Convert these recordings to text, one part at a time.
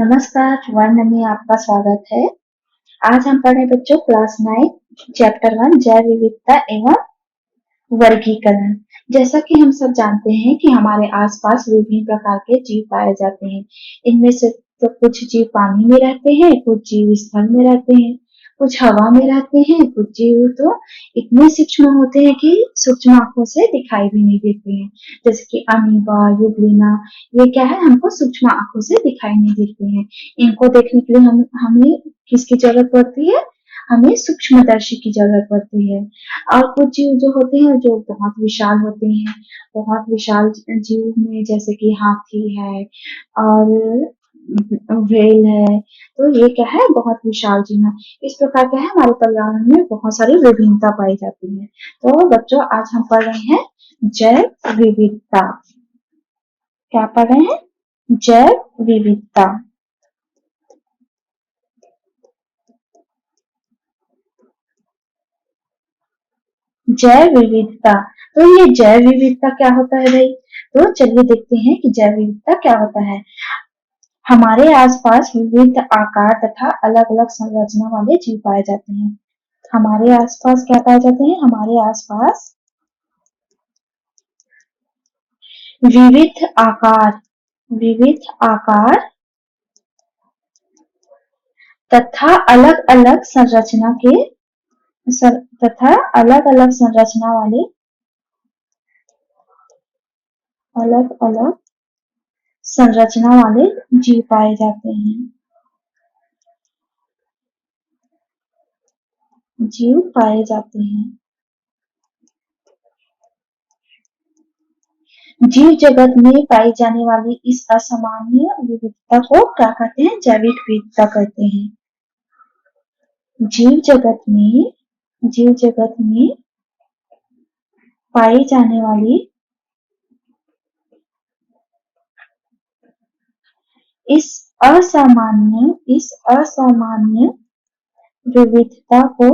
नमस्कार, वर्ण में आपका स्वागत है। आज हम पढ़े बच्चों क्लास 9 चैप्टर 1 जैव विविधता एवं वर्गीकरण। जैसा कि हम सब जानते हैं कि हमारे आसपास विभिन्न प्रकार के जीव पाए जाते हैं। इनमें से तो कुछ जीव पानी में रहते हैं, कुछ जीव स्थल में रहते हैं, कुछ हवा में रहते हैं, कुछ जीव तो इतने सूक्ष्म होते हैं कि सूक्ष्म आंखों से दिखाई भी नहीं देते हैं, जैसे कि अमीबा, यूग्लिना। ये क्या है, हमको सूक्ष्म आंखों से दिखाई नहीं देते हैं। इनको देखने के लिए हमें किसकी जरूरत पड़ती है? हमें सूक्ष्मदर्शी की जरूरत पड़ती है। और कुछ जीव जो होते हैं जो बहुत विशाल होते हैं, बहुत विशाल जीव में जैसे कि हाथी है और व्हेल है, तो ये क्या है, बहुत विशाल जीव है। इस प्रकार क्या है, हमारे पर्यावरण में बहुत सारी विभिन्नता पाई जाती है। तो बच्चों आज हम पढ़ रहे हैं जैव विविधता। क्या पढ़ रहे हैं? जैव विविधता। जैव विविधता। तो ये जैव विविधता क्या होता है भाई? तो चलिए देखते हैं कि जैव विविधता क्या होता है। हमारे आसपास विविध आकार तथा अलग अलग संरचना वाले जीव पाए जाते हैं। हमारे आसपास क्या पाए जाते हैं? हमारे आसपास विविध आकार, विविध आकार तथा अलग अलग संरचना के तथा अलग अलग संरचना वाले अलग अलग संरचना वाले जीव पाए जाते हैं। जीव पाए जाते हैं। जीव जगत में पाई जाने वाली इस असामान्य विविधता को क्या कहते हैं? जैविक विविधता कहते हैं। जीव जगत में पाई जाने वाली इस असामान्य विविधता को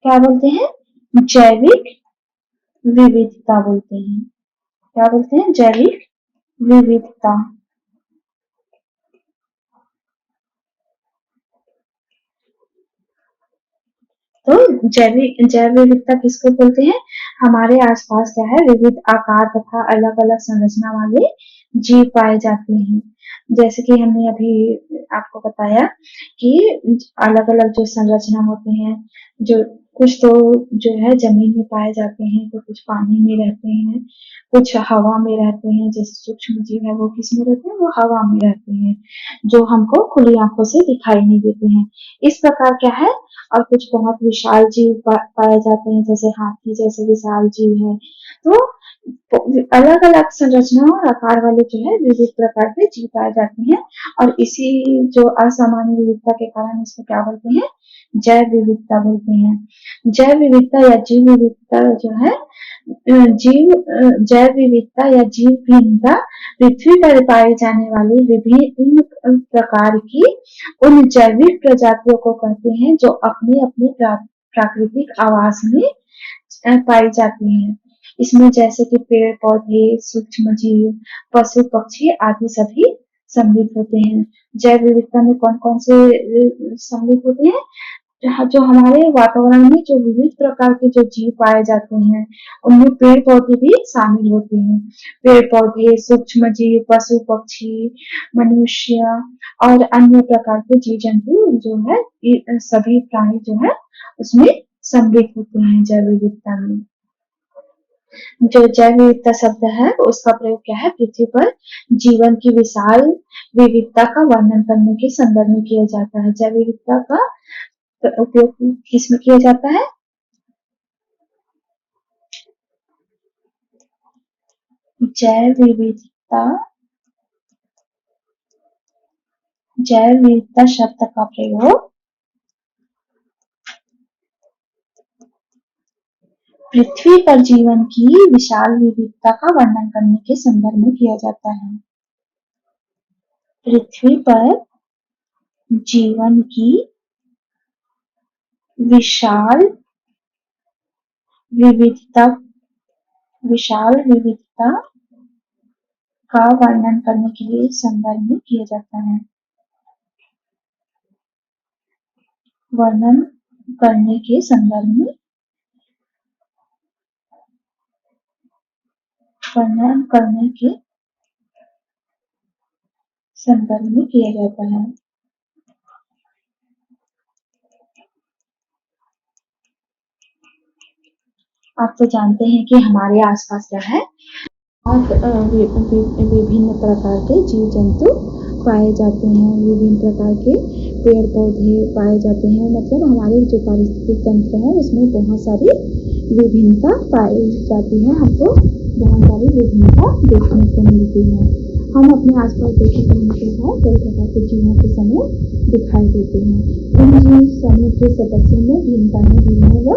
क्या बोलते हैं? जैविक विविधता बोलते हैं। क्या बोलते हैं? जैविक विविधता। तो जैव विविधता किसको बोलते हैं? हमारे आसपास क्या है, विविध आकार तथा अलग अलग संरचना वाले जीव पाए जाते हैं। जैसे कि हमने अभी आपको बताया कि अलग अलग जो संरचना होते हैं, जो कुछ तो जो है जमीन में पाए जाते हैं, तो कुछ पानी में रहते हैं, कुछ हवा में रहते हैं। जैसे सूक्ष्म जीव है वो किस में रहते हैं? वो हवा में रहते हैं, जो हमको खुली आंखों से दिखाई नहीं देते हैं। इस प्रकार क्या है, और कुछ बहुत विशाल जीव पाए जाते हैं, जैसे हाथी जैसे विशाल जीव है। तो अलग अलग संरचना और आकार वाले जो है विविध प्रकार के जीव पाए जाते हैं। और इसी जो असामान्य विविधता के कारण इसको क्या बोलते हैं? जैव विविधता बोलते हैं। जैव विविधता या जीव विविधता जो है, जैव विविधता या जीव भिन्नता पृथ्वी पर पाए जाने वाली विभिन्न प्रकार की उन जैविक प्रजातियों को कहते हैं जो अपने अपने प्राकृतिक आवास में पाई जाती हैं। इसमें जैसे कि पेड़ पौधे, सूक्ष्म जीव, पशु पक्षी आदि सभी सम्मिलित होते हैं। जैव विविधता में कौन कौन से सम्मिलित होते हैं? जो हमारे वातावरण में जो विविध प्रकार के जो जीव पाए जाते हैं, उनमें पेड़ पौधे भी शामिल होते हैं। पेड़ पौधे, सूक्ष्म जीव, पशु पक्षी, मनुष्य और अन्य प्रकार के जीव जंतु जो है, ये सभी प्राणी जो है उसमें सम्मिलित होते हैं जैव विविधता में। जो जैव विविधता शब्द है उसका प्रयोग क्या है? पृथ्वी पर जीवन की विशाल विविधता का वर्णन करने के संदर्भ में किया जाता है। जैव विविधता का उपयोग किसमें किया जाता है? जैव विविधता, जैव विविधता शब्द का प्रयोग पृथ्वी पर जीवन की विशाल विविधता का वर्णन करने के संदर्भ में किया जाता है। पृथ्वी पर जीवन की विशाल विविधता विशाल विविधता का वर्णन करने के लिए संदर्भ में किया जाता है। वर्णन करने के संदर्भ में किया जाता है। आप तो जानते हैं कि हमारे आसपास क्या है, विभिन्न प्रकार के जीव जंतु पाए जाते हैं, विभिन्न प्रकार के पेड़ पौधे पाए जाते हैं। मतलब हमारे जो पारिस्थितिक तंत्र है उसमें बहुत सारी विभिन्नता पाई जाती है, हमको बहुत सारी विभिन्नता देखने को मिलती है। हम अपने आसपास देखें तो हमको कई प्रकार के जीवों के समूह दिखाई देते हैं। इन जीव समूह के सदस्यों में भिन्नताएं भी हैं व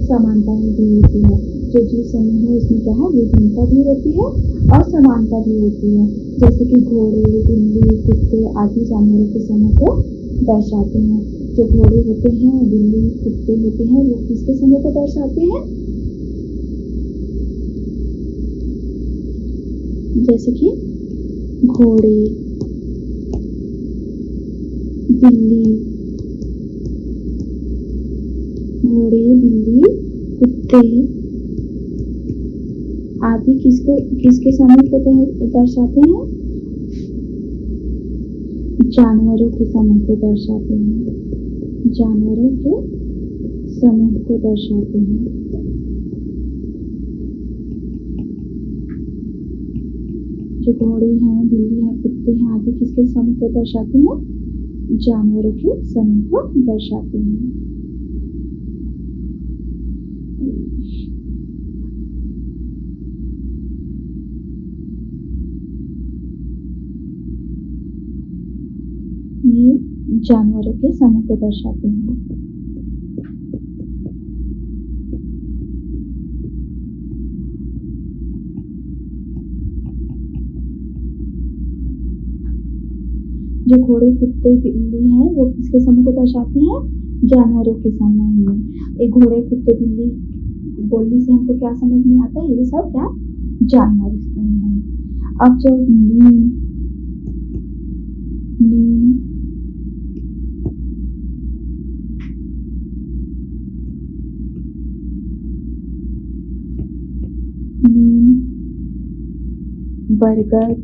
समानताएं भी होती है। जो जीव समूह है उसमें क्या है, विभिन्नता भी होती है और समानता भी होती है। जैसे कि घोड़े, बिल्ली, कुत्ते आदि जानवरों के समूह को दर्शाते हैं। जो घोड़े होते हैं, बिल्ली, कुत्ते होते हैं, वो किसके समूह को दर्शाते हैं? जैसे कि घोड़े, बिल्ली, कुत्ते आदि किसके समूह को दर्शाते हैं? जानवरों के समूह को दर्शाते हैं। जानवरों के समूह को दर्शाते हैं। जो घोड़े हैं, बिल्ली है, कुत्ते हैं आदि किसके समूह को दर्शाते हैं? जानवरों के समूह को दर्शाते हैं। ये जानवरों के समूह को दर्शाते हैं। जो घोड़े, कुत्ते, बिल्ली हैं वो किसके समूह को दर्शाते हैं? जानवरों के समूह में। एक घोड़े, कुत्ते, बिल्ली बोलने से हमको क्या समझ में आता है? ये सब क्या जानवर हैं। अब जो नीम बरगद,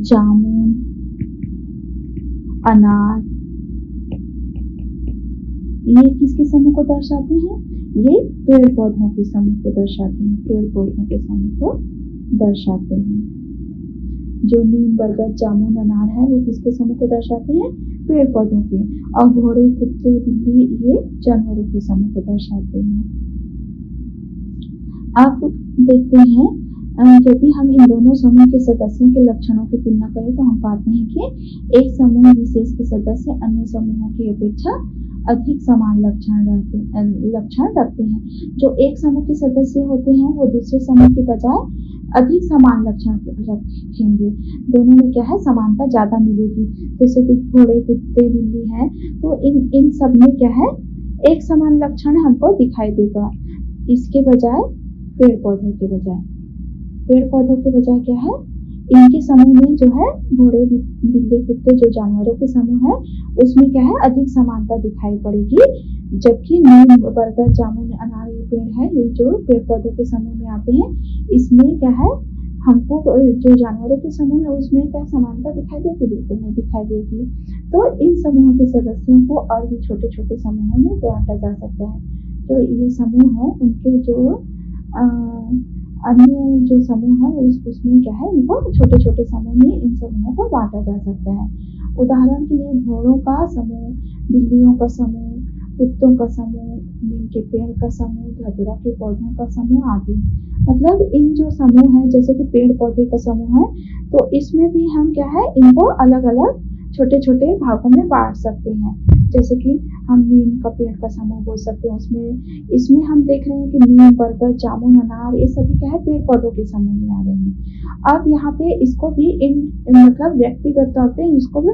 जामुन, अनार, ये किसके समूह को दर्शाते हैं? ये पेड़ पौधों के समूह को दर्शाते हैं। पेड़ पौधों के समूह को दर्शाते हैं। जो नीम, बरगद, जामुन, अनार है वो किसके समूह को दर्शाते हैं? पेड़ पौधों के। और घोड़े, कुत्ते, बिल्ली ये जानवरों के समूह को दर्शाते हैं। अब देखते हैं, यदि हम इन दोनों समूह के सदस्यों के लक्षणों की तुलना करें तो हम पाते हैं कि एक समूह विशेष के सदस्य अन्य समूहों की अपेक्षा अधिक समान लक्षण रखते हैं। जो एक समूह के सदस्य होते हैं वो दूसरे समूह के बजाय अधिक समान लक्षण रखेंगे। दोनों में क्या है, समानता ज्यादा मिलेगी। जैसे कि घोड़े, कुत्ते, बिल्ली है तो इन सब में क्या है, एक समान लक्षण हमको दिखाई देगा। इसके बजाय पेड़ पौधों के बजाय क्या है, इनके समूह में जो है घोड़े, बिल्ली, कुत्ते जो जानवरों के समूह है उसमें क्या है, अधिक समानता दिखाई पड़ेगी। जबकि नीम, बरगद, जामुन, अनार ये पेड़ है, ये जो पेड़ पौधों के समूह में आते हैं, इसमें क्या है, हमको जो जानवरों के समूह है उसमें क्या समानता दिखाई देगी? बिल्कुल नहीं दिखाई देगी। तो इन समूहों के सदस्यों को और भी छोटे छोटे समूहों में बांटा जा सकता है। तो ये समूह है उनके जो अन्य जो समूह है उसमें क्या है, इनको छोटे छोटे समूह में इन समूहों को बांटा जा सकता है। उदाहरण के लिए घोड़ों का समूह, बिल्लियों का समूह, कुत्तों का समूह, नीम के पेड़ का समूह, धतूरा के पौधों का समूह आदि। मतलब इन जो समूह है, जैसे कि पेड़ पौधे का समूह है, तो इसमें भी हम क्या है, इनको अलग अलग छोटे छोटे भागों में बांट सकते हैं। जैसे कि हम नीम का पेड़ का समूह बोल सकते हैं। इसमें हम देख रहे हैं कि नीम, बरगद, जामुन, अनार ये सभी क्या है, पेड़ पौधों के समूह में आ रहे हैं। अब यहाँ पे इसको भी मतलब व्यक्तिगत तौर पे इसको भी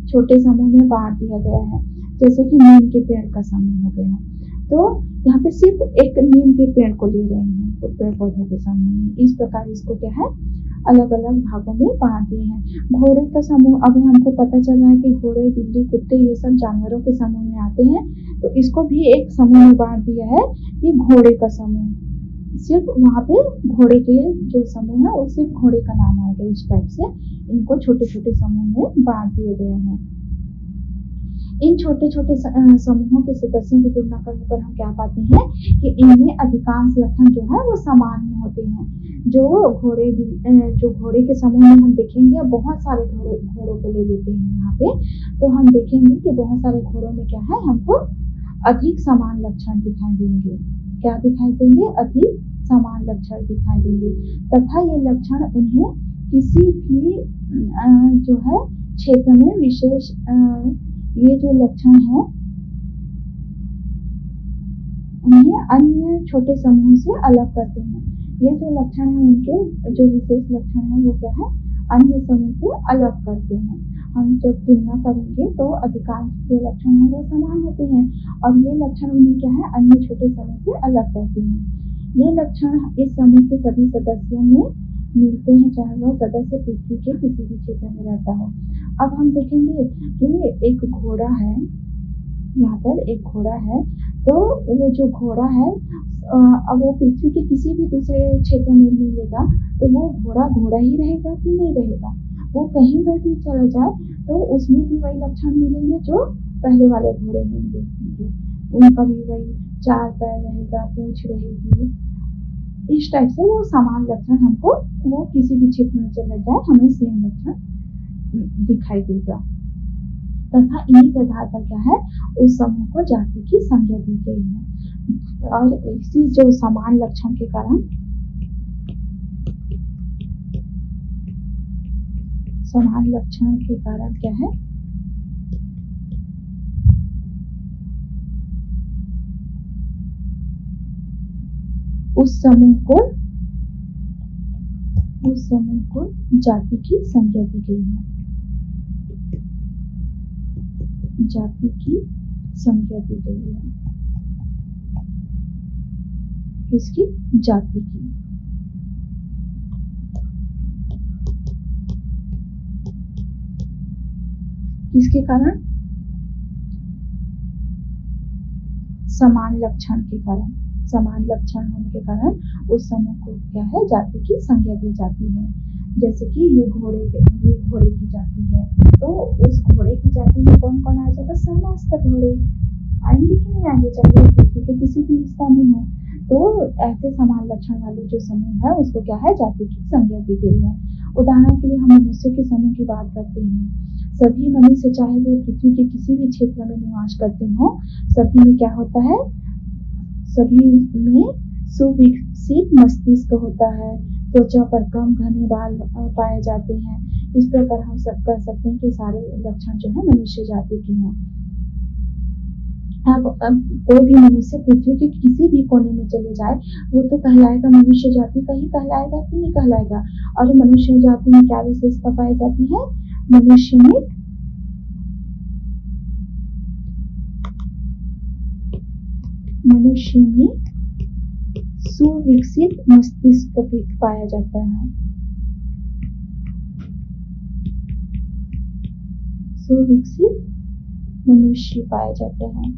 छोटे समूह में बांट दिया गया है। जैसे कि नीम के पेड़ का समूह हो गया। तो यहाँ पे सिर्फ एक नीम के पेड़ को ले रहे हैं, तो पेड़ पौधों के समूह में इस प्रकार इसको क्या है अलग अलग भागों में बांट दिए हैं। घोड़े का समूह, अब हमको पता चल रहा है कि घोड़े, बिल्ली, कुत्ते ये सब जानवरों के समूह में आते हैं, तो इसको भी एक समूह में बांट दिया है कि घोड़े का समूह। सिर्फ वहाँ पे घोड़े के जो समूह है वो सिर्फ घोड़े का नाम आएगा। इस टाइप से इनको छोटे छोटे समूह में बांट दिए गए हैं। इन छोटे छोटे समूहों के सदस्यों की तुलना करने पर हम क्या पाते हैं कि इनमें अधिकांश लक्षण जो है वो समान होते हैं। जो घोड़े के समूह में हम देखेंगे, बहुत सारे घोड़ों को ले लेते हैं यहाँ पे, तो हम देखेंगे कि बहुत सारे घोड़ों में क्या है हमको अधिक समान लक्षण दिखाई देंगे। क्या दिखाई देंगे? अधिक समान लक्षण दिखाई देंगे, तथा ये लक्षण उन्हें किसी भी जो है क्षेत्र में विशेष ये जो लक्षण है उन्हें अन्य छोटे समूह से अलग करते हैं। ये जो लक्षण है उनके जो विशेष लक्षण है वो क्या है अन्य समूह से अलग करते हैं। हम जब तुलना करेंगे तो अधिकांश जो लक्षण है वो समान होते हैं और ये लक्षण उन्हें क्या है अन्य छोटे समूह से अलग करते हैं। ये लक्षण इस समूह के सभी सदस्यों में मिलते हैं, चाहे वह सदस्य पृथ्वी के किसी भी क्षेत्र में रहता हो। अब हम देखेंगे कि एक घोड़ा है, यहाँ पर एक घोड़ा है, तो वो जो घोड़ा है अब वो पृथ्वी के किसी भी दूसरे क्षेत्र में मिलेगा तो वो घोड़ा घोड़ा ही रहेगा कि नहीं रहेगा? वो कहीं पर भी चला जाए तो उसमें भी वही लक्षण मिलेंगे जो पहले वाले घोड़े में मिलेंगे। उनका भी वही 4 पैर रहेगा, पूंछ रहेगी, इस टाइप से वो समान लक्षण हमको वो किसी भी क्षेत्र में चला जाए हमें सेम लक्षण दिखाई देगा। तथा इन्हीं के आधार पर क्या है उस समूह को जाति की संज्ञा दी गई है। और इसी जो समान लक्षण के कारण क्या है उस समूह को जाति की संज्ञा दी गई है। जाति की संज्ञा दी गई है किसकी? जाति की। किसके कारण? समान लक्षण के कारण। समान लक्षण होने के कारण उस समूह को क्या है जाति की संज्ञा दी जाती है। जैसे कि ये घोड़े की जाति है, तो उस घोड़े की जाति में कौन कौन आ जाएगा? समस्त घोड़े आएंगे कि नहीं आएंगे, चाहे पृथ्वी के किसी भी हिस्सा में हो। तो ऐसे समान लक्षण वाले जो समूह है उसको क्या है जाति की संज्ञा दी गई है। उदाहरण के लिए हम मनुष्य के समूह की बात करते हैं। सभी मनुष्य चाहे वो पृथ्वी के किसी भी क्षेत्र में निवास करते हो, सभी में क्या होता है? सभी में सुविकसित मस्तिष्क होता है, त्वचा पर कम घने बाल पाए जाते हैं। इस प्रकार हम सब कह सकते हैं कि सारे लक्षण जो है मनुष्य जाति के हैं। अब कोई भी मनुष्य पृथ्वी के किसी भी कोने में चले जाए वो तो कहलाएगा मनुष्य जाति का ही कहलाएगा कि नहीं कहलाएगा। और मनुष्य जाति में क्या विशेषता पाई जाती है? मनुष्य में सुविकसित मस्तिष्क पाया जाता है। सुविकसित मनुष्य पाया जाता है।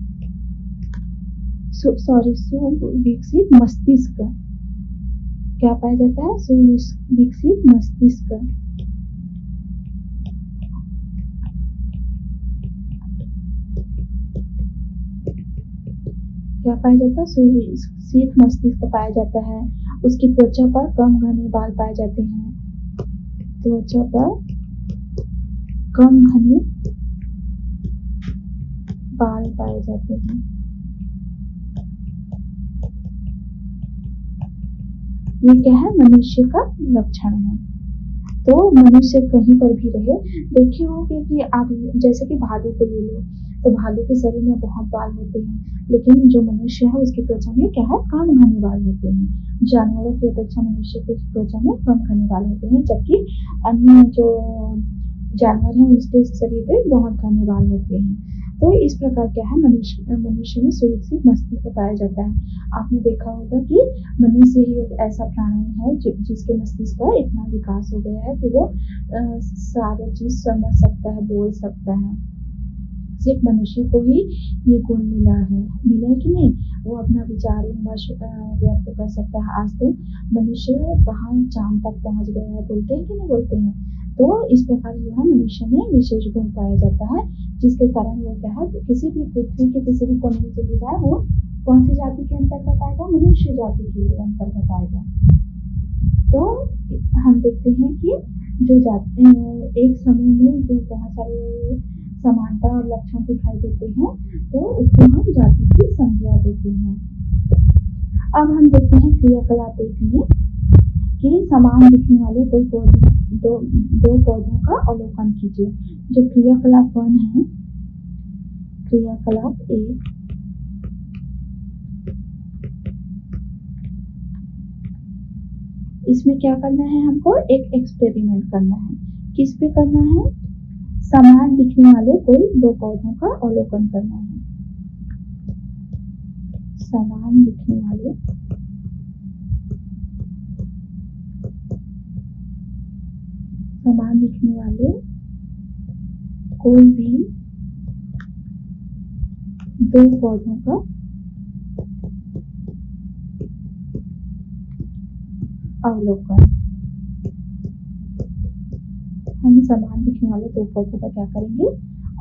सुविकसित मस्तिष्क क्या पाया जाता है? सुविकसित मस्तिष्क। क्या पाया जाता है? सुविकसित मस्तिष्क पाया जाता है। उसकी त्वचा पर कम घने बाल पाए जाते हैं। त्वचा पर कम घने बाल पाए जाते हैं। ये क्या है? मनुष्य का लक्षण है। तो मनुष्य कहीं पर भी रहे, देखे होंगे कि आप जैसे कि भालू को ले लो, तो भालू के शरीर में बहुत बाल होते हैं, लेकिन जो मनुष्य है उसकी त्वचा में क्या है? कम घने बाल होते हैं। जानवरों की अपेक्षा मनुष्य की त्वचा में कम घने बाल होते हैं, जबकि अन्य जो जानवर हैं उसके शरीर पे बहुत घने बाल होते हैं। तो इस प्रकार क्या है, मनुष्य में सुरक्षित मस्तिष्क पाया जाता है। आपने देखा होगा कि मनुष्य ही एक ऐसा प्राणी है जिसके मस्तिष्क का इतना विकास हो गया है कि वो सारे चीज समझ सकता है, बोल सकता है। सिर्फ मनुष्य को ही ये गुण मिला है कि नहीं, वो अपना विचार विमर्श व्यक्त कर सकता है। आज तो मनुष्य कहाँ चांद तक पहुंच गया है, बोलते हैं कि नहीं बोलते हैं। तो इस प्रकार जो है मनुष्य में विशेष गुण पाया जाता है, जिसके कारण वो क्या है, किसी भी पृथ्वी के किसी भी कोने में चले जाए वो कौन सी जाति के अंतर्गत आएगा, मनुष्य जाति के अंतर्गत आएगा। तो हम देखते हैं कि जो जाति एक समूह में जो बहुत सारे समानता और लक्षण दिखाई देते हैं, तो उसको हम जाति की संज्ञा देते हैं। अब हम देखते हैं क्रियाकलाप एक में कि समान दिखने वाले दो पौधों का अवलोकन कीजिए। जो क्रियाकलाप 1 है, क्रियाकलाप 1, इसमें क्या करना है, हमको एक एक्सपेरिमेंट करना है। किस पे करना है, समान दिखने वाले कोई दो पौधों का अवलोकन करना है। समान दिखने वाले कोई भी दो पौधों का अवलोकन। हम समान दिखने वाले दो पौधों का क्या करेंगे,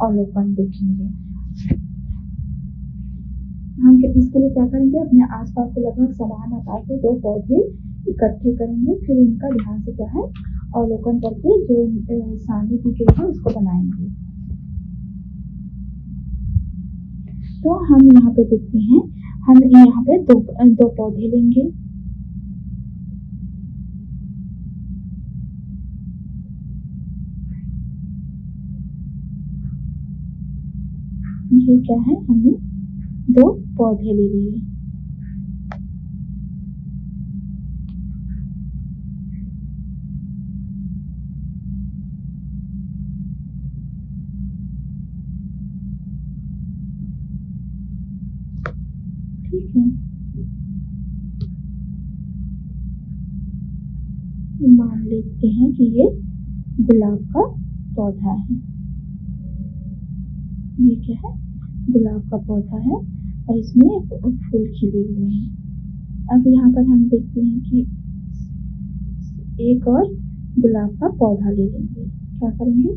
अवलोकन देखेंगे। हम इसके लिए क्या करेंगे, अपने आसपास के लगभग समान आकार के दो पौधे इकट्ठे करेंगे, फिर इनका ध्यान से क्या है अवलोकन करके जो सारणी दी गई है उसको बनाएंगे। तो हम यहाँ पे देखते हैं, हम यहाँ पे दो पौधे लेंगे। ये क्या है, हमने दो पौधे ले लिए। ठीक है, मान लेते हैं कि ये गुलाब का पौधा है। ये क्या है, गुलाब का पौधा है और इसमें फूल खिले हुए हैं। अब यहाँ पर हम देखते हैं कि एक और गुलाब का पौधा ले लेंगे। क्या करेंगे,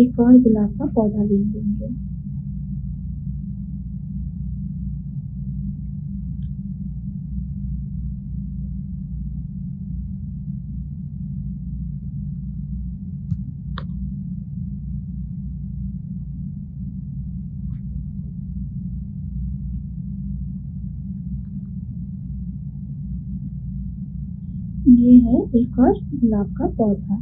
एक और गुलाब का पौधा ले लेंगे। ये है एक और गुलाब का पौधा।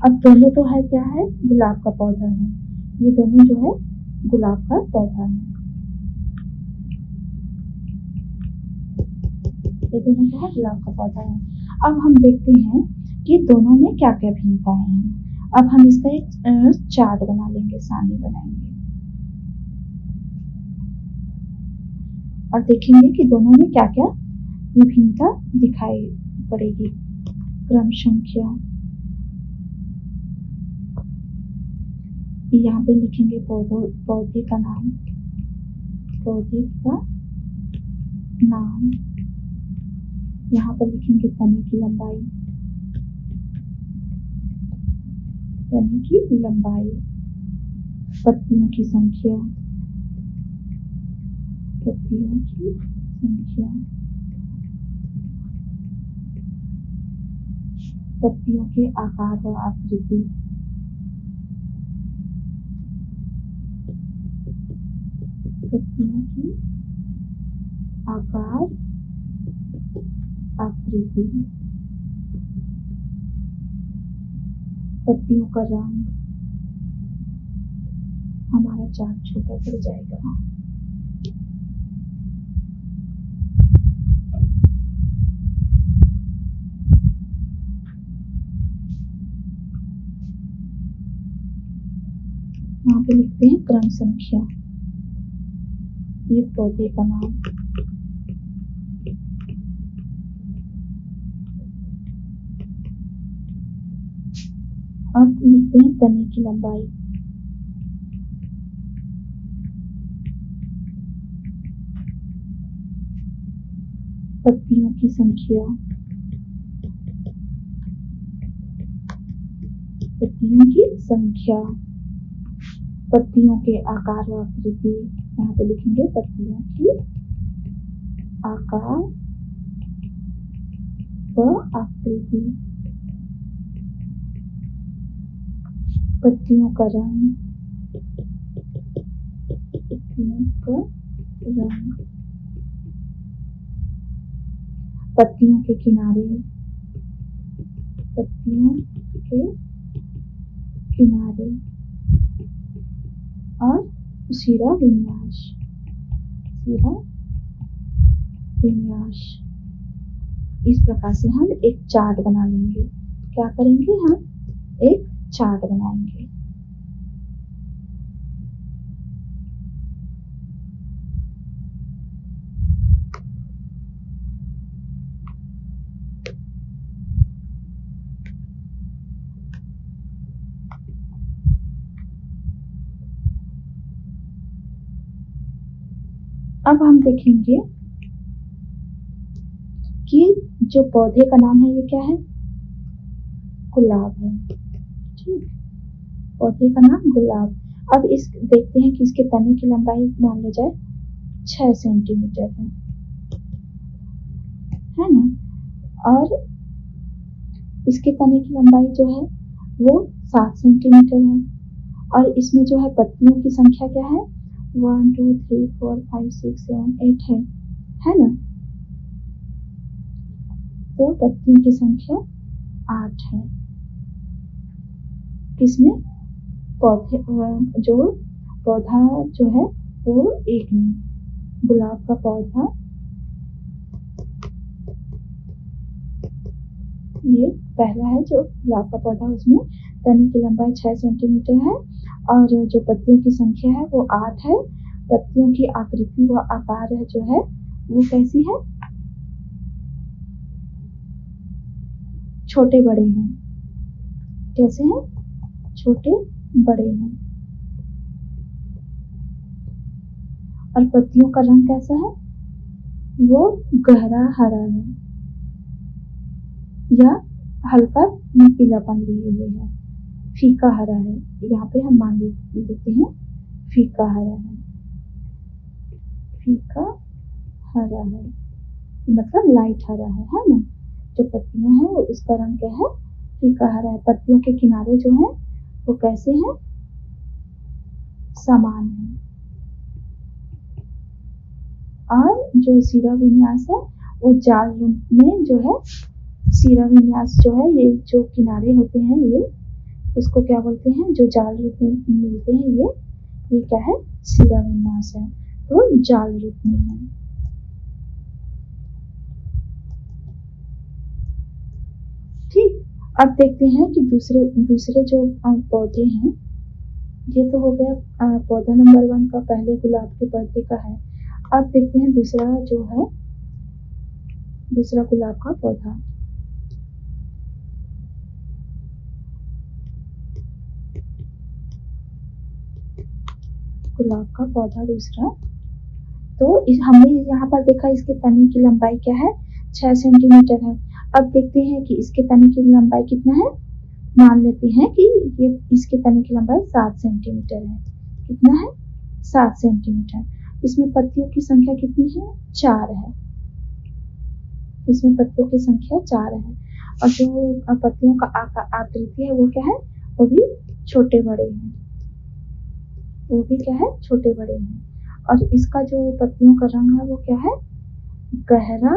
अब दोनों तो है क्या है, गुलाब का पौधा है। ये दोनों जो है गुलाब का पौधा है। ये दोनों जो है गुलाब का पौधा है। अब हम देखते हैं कि दोनों में क्या क्या भिन्नताएं हैं। अब हम इसका एक चार्ट बना लेंगे, सारणी बनाएंगे और देखेंगे कि दोनों में क्या क्या विभिन्नता दिखाई पड़ेगी। क्रम संख्या यहाँ पे लिखेंगे, पौधे का नाम, यहाँ पर लिखेंगे तने की लंबाई, पत्तियों की संख्या, पत्तियों के आकार व आकृति, पत्तियों का रंग। हमारा चार्ट छोटा पड़ जाएगा। पे लिखते हैं क्रम संख्या, ये पौधे का नाम। अब लिखते हैं तने की लंबाई, पत्तियों की संख्या, पत्तियों की संख्या, पत्तियों के आकार व आकृति, यहाँ पे लिखेंगे पत्तियों की आकार व आकृति, पत्तियों का रंग, पत्तियों का रंग, पत्तियों के किनारे, पत्तियों के किनारे और शिरा विन्यास, शिरा विन्यास। इस प्रकार से हम एक चार्ट बना लेंगे। क्या करेंगे, हम एक चार्ट बनाएंगे। अब हम देखेंगे कि जो पौधे का नाम है ये क्या है, गुलाब है। ठीक, पौधे का नाम गुलाब। अब इस देखते हैं कि इसके तने की लंबाई मान लो जाए 6 सेंटीमीटर है ना, और इसके तने की लंबाई जो है वो 7 सेंटीमीटर है, और इसमें जो है पत्तियों की संख्या क्या है, 1 2 3 4 5 6 7 8 है ना। तो पत्तियों की संख्या 8 है। इसमें पौधे जो पौधा जो है वो एक में, गुलाब का पौधा ये पहला है जो गुलाब का पौधा, उसमें तने की लंबाई 6 सेंटीमीटर है, और जो पत्तियों की संख्या है वो 8 है। पत्तियों की आकृति व आकार है जो है वो कैसी है, छोटे बड़े हैं। कैसे हैं, छोटे बड़े हैं। और पत्तियों का रंग कैसा है, वो गहरा हरा है या हल्का पीलापन लिए हुए है, फीका हरा है। यहाँ पे हम मान लेते हैं फीका हरा है, फीका हरा है मतलब लाइट हरा है ना। जो पत्तियां हैं वो उसका रंग क्या है, फीका हरा है। पत्तियों के किनारे जो है वो कैसे हैं, समान है। और जो शिरा विन्यास है वो जाल में जो है, शिरा विन्यास जो है ये जो किनारे होते हैं ये उसको क्या बोलते हैं, जो जाल रूप में मिलते हैं ये क्या है, शिरा विन्यास है। तो जाल रूप में है। ठीक, अब देखते हैं कि दूसरे जो पौधे हैं, ये तो हो गया पौधा नंबर 1 का, पहले गुलाब के पौधे का है। अब देखते हैं दूसरा जो है, दूसरा गुलाब का पौधा। गुलाब का पौधा दूसरा, तो हमने यहाँ पर देखा इसके तने की लंबाई क्या है, 6 सेंटीमीटर है। अब देखते हैं कि इसके तने की लंबाई कितना है, मान लेते हैं कि ये इसके तने की लंबाई 7 सेंटीमीटर है। कितना है, 7 सेंटीमीटर। इसमें पत्तियों की संख्या कितनी है, 4 है। इसमें पत्तियों की संख्या 4 है, और जो पत्तियों का आकृति है वो क्या है, वो भी छोटे बड़े हैं, वो भी क्या है, छोटे बड़े हैं। और इसका जो पत्तियों का रंग है वो क्या है, गहरा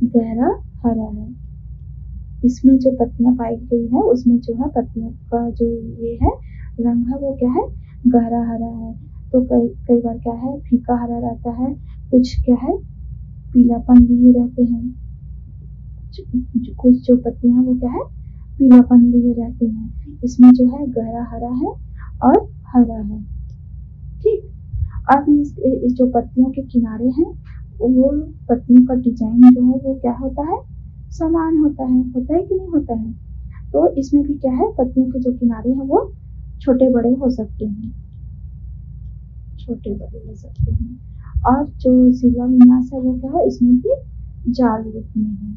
गहरा हरा है। इसमें जो पत्तियां पाई गई है उसमें जो है पत्तियों का जो ये है रंग है वो क्या है, गहरा हरा है। तो कई बार क्या है, फीका हरा रहता है, कुछ क्या है, पीलापन लिए रहते हैं। कुछ जो पत्तियां हैं वो क्या है, पीलापन लिए रहते हैं। इसमें जो है गहरा हरा है, और हरा है। ठीक, अब इस जो पत्तियों के किनारे हैं वो पत्तियों का डिजाइन जो है वो क्या होता है, समान होता है कि नहीं होता है। तो इसमें भी क्या है, पत्तियों के जो किनारे हैं वो छोटे बड़े हो सकते हैं, छोटे बड़े हो सकते हैं। और जो शिला विन्यास है वो क्या है, इसमें भी जाल रूप में है।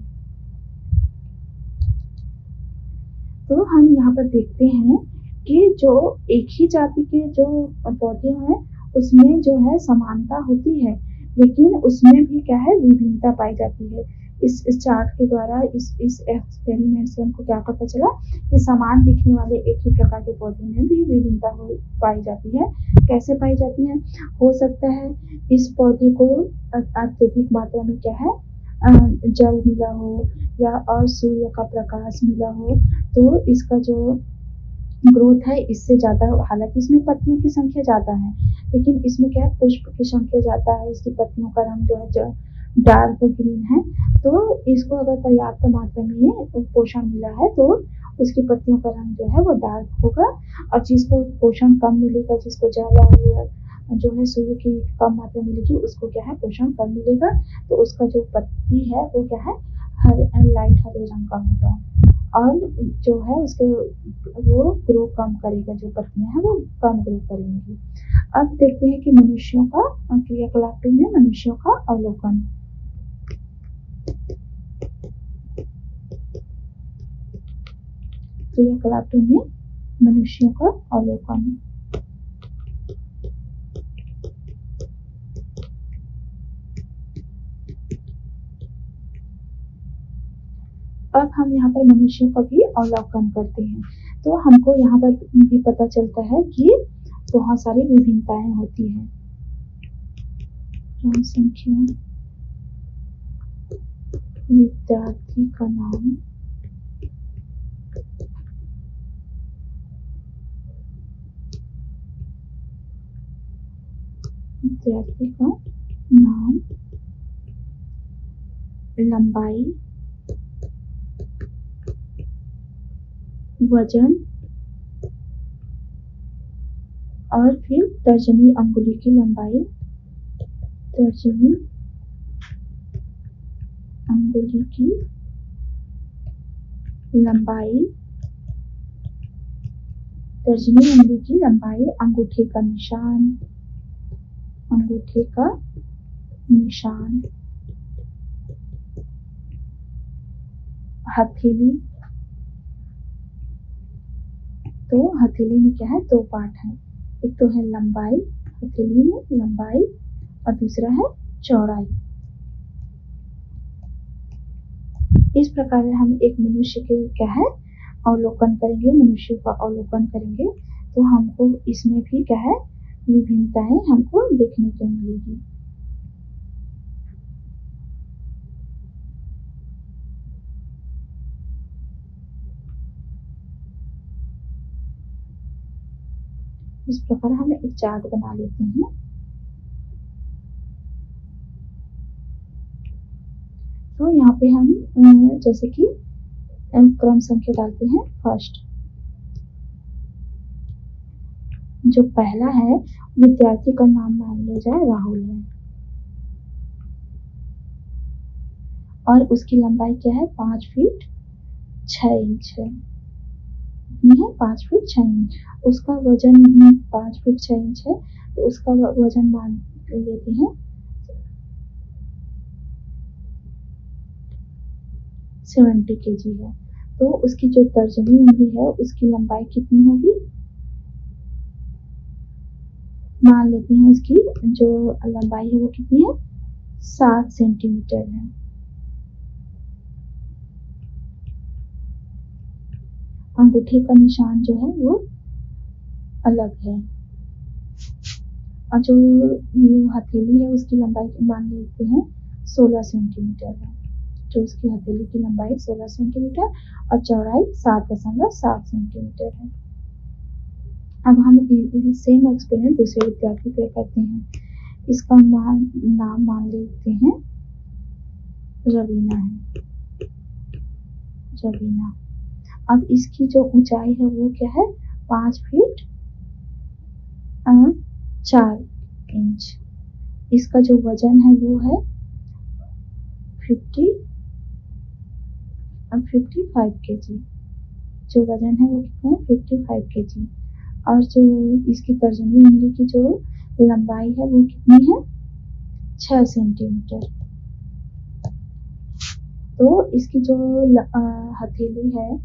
तो हम यहाँ पर देखते हैं कि जो एक ही जाति के जो पौधे हैं उसमें जो है समानता होती है, लेकिन उसमें भी क्या है, विभिन्नता पाई जाती है। इस चार्ट के द्वारा, इस एक्सपेरिमेंट से हमको क्या पता चला कि समान दिखने वाले एक ही प्रकार के पौधे में भी विभिन्नता पाई जाती है। कैसे पाई जाती है, हो सकता है इस पौधे को अत्यधिक मात्रा में क्या है, जल मिला हो या और सूर्य का प्रकाश मिला हो, तो इसका जो ग्रोथ है इससे ज्यादा, हालांकि इसमें पत्तियों की संख्या ज्यादा है लेकिन इसमें क्या है, पुष्प की संख्या ज्यादा है, इसकी पत्तियों का रंग जो है जो डार्क ग्रीन है। तो इसको अगर पर्याप्त मात्रा में पोषण मिला है तो उसकी पत्तियों का रंग जो है वो डार्क होगा, और जिसको पोषण कम मिलेगा, जिसको ज्यादा जो है सूर्य की कम मात्रा मिलेगी, उसको क्या है, पोषण कम मिलेगा, तो उसका जो पत्ती है वो क्या है, लाइट हरे रंग का होगा, और जो है उसके वो ग्रो कम करेगा, जो पत्तियां हैं वो कम ग्रो करेंगी। अब देखते हैं कि मनुष्यों का क्रियाकलाप में मनुष्यों का अवलोकन। क्रियाकलाप में मनुष्यों का अवलोकन। अब हम यहाँ पर मनुष्यों का भी अवलोकन करते हैं, तो हमको यहाँ पर भी पता चलता है कि बहुत सारी विभिन्नताएं होती हैं। संख्या, विद्यार्थी का नाम, विद्यार्थी का नाम, लंबाई, वजन, और फिर तर्जनी अंगुली की लंबाई, तर्जनी अंगुली की लंबाई, तर्जनी अंगुली की लंबाई, अंगूठे का निशान, अंगूठे का निशान, हथेली। तो हथेली में क्या है, दो पार्ट है, एक तो है लंबाई, हथेली में लंबाई, और दूसरा है चौड़ाई। इस प्रकार हम एक मनुष्य के क्या है, अवलोकन करेंगे, मनुष्य का अवलोकन करेंगे, तो हमको इसमें भी क्या है, विभिन्नताएं हमको देखने को मिलेगी। इस प्रकार हम एक चार्ट बना लेते हैं। तो यहाँ पे हम जैसे कि क्रम संख्या डालते हैं, फर्स्ट जो पहला है, विद्यार्थी का नाम मान लिया जाए राहुल है, और उसकी लंबाई क्या है, 5 फीट 6 इंच है, है 5 फीट 6 इंच। उसका वजन 5 फीट 6 इंच है, तो उसका वजन मान लेते हैं 70 kg है। तो उसकी जो तर्जनी उंगली है उसकी लंबाई कितनी होगी, मान लेते हैं उसकी जो लंबाई है वो कितनी है, 7 सेंटीमीटर है। अंगूठे का निशान जो है वो अलग है, और जो ये हथेली है उसकी लंबाई मान लेते हैं 16 सेंटीमीटर है, जो उसकी हथेली की लंबाई 16 सेंटीमीटर और चौड़ाई 7.7 सेंटीमीटर है। अब हम सेम एक्सपेरिमेंट दूसरे विद्यार्थी पे करते हैं। इसका नाम मान लेते हैं रवीना है, रवीना। अब इसकी जो ऊंचाई है वो क्या है, 5 फीट 4 इंच। इसका जो वजन है वो है 55 kg। जो वजन है वो कितना है 55 kg। और जो इसकी तर्जनी उंगली की जो लंबाई है वो कितनी है 6 सेंटीमीटर। तो इसकी जो हथेली है,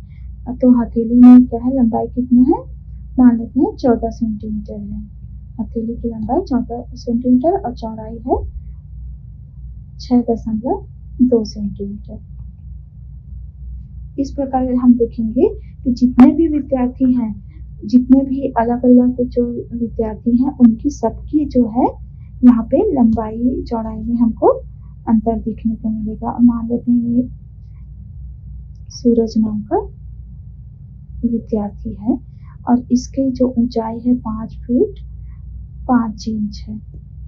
तो हथेली में क्या है लंबाई कितना है, मान लेते हैं 14 सेंटीमीटर है। हथेली की लंबाई 14 सेंटीमीटर और चौड़ाई है 6.2 सेंटीमीटर। इस प्रकार हम देखेंगे कि जितने भी विद्यार्थी हैं, जितने भी अलग अलग जो विद्यार्थी हैं, उनकी सबकी जो है यहाँ पे लंबाई चौड़ाई में हमको अंतर दिखने को मिलेगा। मान लेते हैं ये सूरज नाम का विद्यार्थी है और इसकी जो ऊंचाई है 5 फीट 5 इंच है।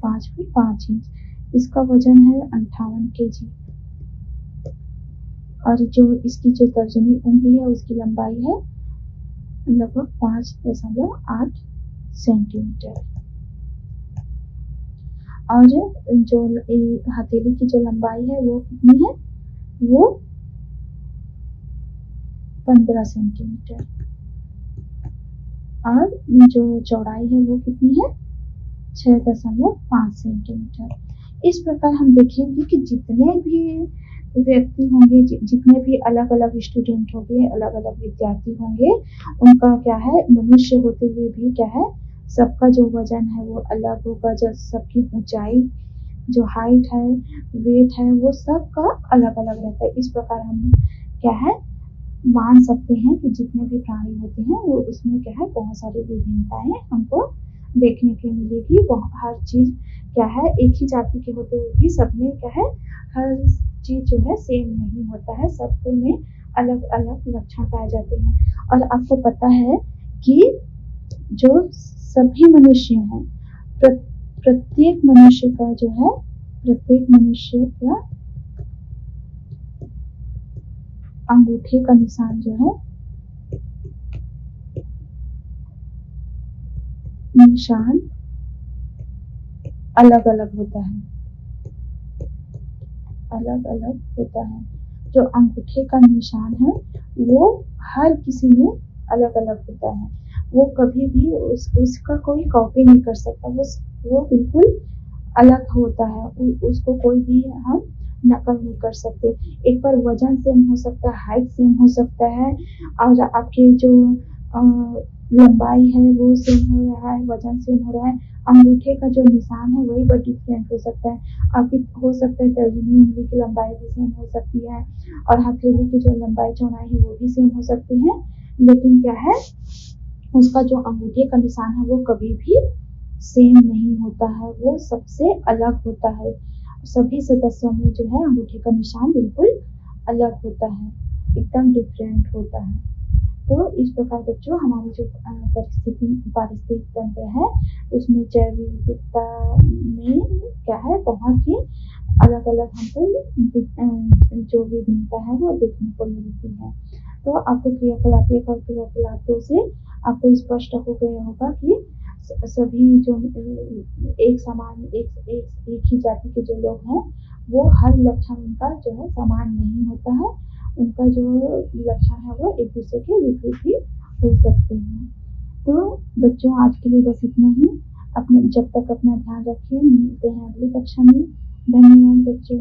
5 फीट 5 इंच। इसका वजन है 58 kg और जो इसकी जो तर्जनी उंगली है उसकी लंबाई है लगभग 5.8 सेंटीमीटर। और जो हथेली की जो लंबाई है वो कितनी है, वो 15 सेंटीमीटर। और जो चौड़ाई है वो कितनी है 6.5 सेंटीमीटर। इस प्रकार हम देखेंगे कि जितने भी व्यक्ति होंगे, जितने भी अलग अलग स्टूडेंट होंगे, अलग अलग विद्यार्थी होंगे, उनका क्या है मनुष्य होते हुए भी क्या है सबका जो वजन है वो अलग होगा। जब सबकी ऊंचाई जो हाइट है वेट है वो सबका अलग अलग रहता है। इस प्रकार हम क्या है मान सकते हैं कि जितने भी प्राणी होते हैं वो उसमें क्या है बहुत सारी विभिन्नताएं हमको देखने को मिलेगी। हर चीज क्या है एक ही जाति के होते हुए भी सब में क्या है हर चीज जो है सेम नहीं होता है, सब में अलग अलग लक्षण पाए जाते हैं। और आपको पता है कि जो सभी मनुष्य हैं, प्रत्येक मनुष्य का जो है प्रत्येक मनुष्य का अंगूठे का निशान जो है निशान अलग अलग होता है, अलग अलग होता है। जो अंगूठे का निशान है वो हर किसी में अलग अलग होता है। वो कभी भी उसका कोई कॉपी नहीं कर सकता, वो बिल्कुल अलग होता है। उसको कोई भी हम नकल नहीं कर सकते। एक बार वजन सेम हो सकता है, हाइट सेम हो सकता है और आपके जो लंबाई है वो सेम हो रहा है, वजन सेम हो रहा है, अंगूठे का जो निशान है वही बट डिफरेंट हो सकता है। आपकी हो सकता है तर्जनी उंगली की लंबाई भी सेम हो सकती है और हथेली की जो लंबाई चौड़ाई है वो भी सेम हो सकती है, लेकिन क्या है उसका जो अंगूठे का निशान है वो कभी भी सेम नहीं होता है, वो सबसे अलग होता है। सभी सदस्यों में जो है अंगूठे का निशान बिल्कुल अलग होता है, एकदम डिफरेंट होता है। तो इस प्रकार बच्चों हमारी जो पारिस्थितिक तंत्र है उसमें जैव विविधता में क्या है बहुत ही अलग अलग हमको जो विभिन्नता है वो देखने को मिलती है। तो आपको क्रियाकलाप 1 और क्रियाकलाप 2 से आपको स्पष्ट हो गया होगा कि सभी जो एक समान एक ही जाति के जो लोग हैं वो हर लक्षण उनका जो है समान नहीं होता है, उनका जो लक्षण है वो एक दूसरे के विपरीत भी हो सकते हैं। तो बच्चों आज के लिए बस इतना ही। अपना जब तक अपना ध्यान रखिए, मिलते हैं अगली कक्षा में। धन्यवाद बच्चों।